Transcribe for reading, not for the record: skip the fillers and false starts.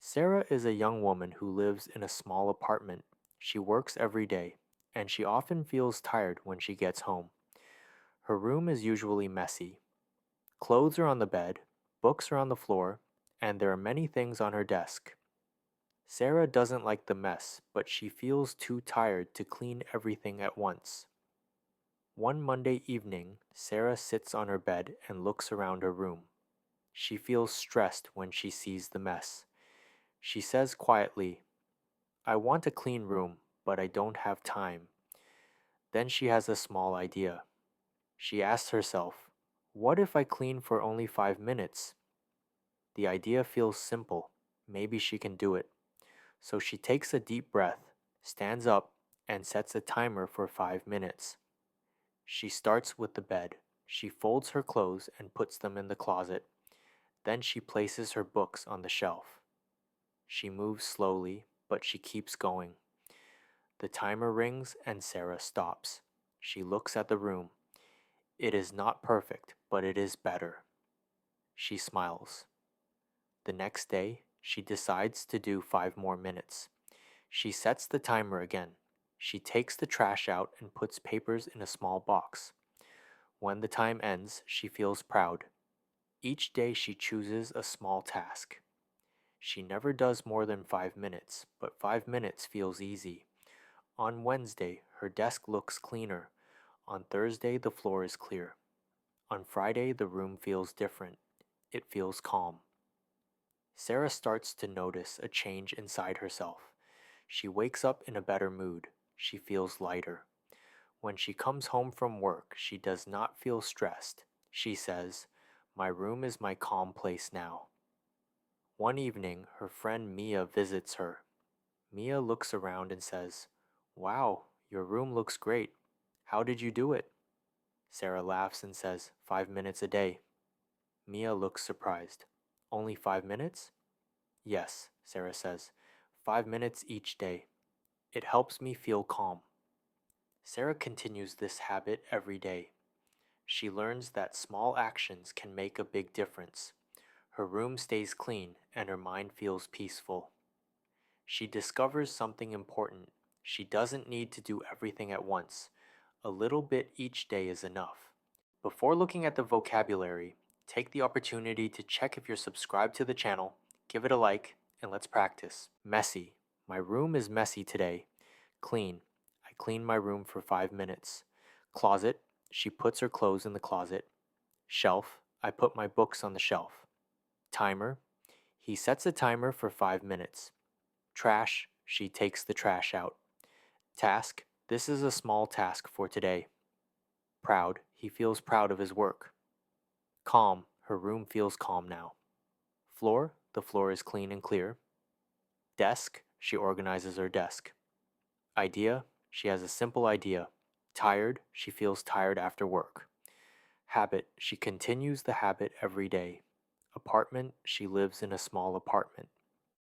Sarah is a young woman who lives in a small apartment. She works every day, and she often feels tired when she gets home. Her room is usually messy. Clothes are on the bed, books are on the floor, and there are many things on her desk. Sarah doesn't like the mess, but she feels too tired to clean everything at once. One Monday evening, Sarah sits on her bed and looks around her room. She feels stressed when she sees the mess. She says quietly, I want a clean room, but I don't have time. Then she has a small idea. She asks herself, what if I clean for only 5 minutes? The idea feels simple. Maybe she can do it. So she takes a deep breath, stands up, and sets a timer for 5 minutes. She starts with the bed. She folds her clothes and puts them in the closet. Then she places her books on the shelf. She moves slowly, but she keeps going. The timer rings and Sarah stops. She looks at the room. It is not perfect, but it is better. She smiles. The next day, she decides to do 5 more minutes. She sets the timer again. She takes the trash out and puts papers in a small box. When the time ends, she feels proud. Each day she chooses a small task. She never does more than 5 minutes, but 5 minutes feels easy. On Wednesday, her desk looks cleaner. On Thursday, the floor is clear. On Friday, the room feels different. It feels calm. Sarah starts to notice a change inside herself. She wakes up in a better mood. She feels lighter. When she comes home from work, she does not feel stressed. She says, my room is my calm place now. One evening, her friend Mia visits her. Mia looks around and says, wow, your room looks great. How did you do it? Sarah laughs and says, 5 minutes a day. Mia looks surprised. Only 5 minutes? Yes, Sarah says. 5 minutes each day. It helps me feel calm. Sarah continues this habit every day. She learns that small actions can make a big difference. Her room stays clean and her mind feels peaceful. She discovers something important. She doesn't need to do everything at once. A little bit each day is enough. Before looking at the vocabulary, take the opportunity to check if you're subscribed to the channel, give it a like, and let's practice. Messy. My room is messy today. Clean. I clean my room for 5 minutes. Closet. She puts her clothes in the closet. Shelf. I put my books on the shelf. Timer. He sets a timer for 5 minutes. Trash. She takes the trash out. Task. This is a small task for today. Proud. He feels proud of his work. Calm. Her room feels calm now. Floor. The floor is clean and clear. Desk. She organizes her desk. Idea. She has a simple idea. Tired. She feels tired after work. Habit. She continues the habit every day. Apartment. She lives in a small apartment.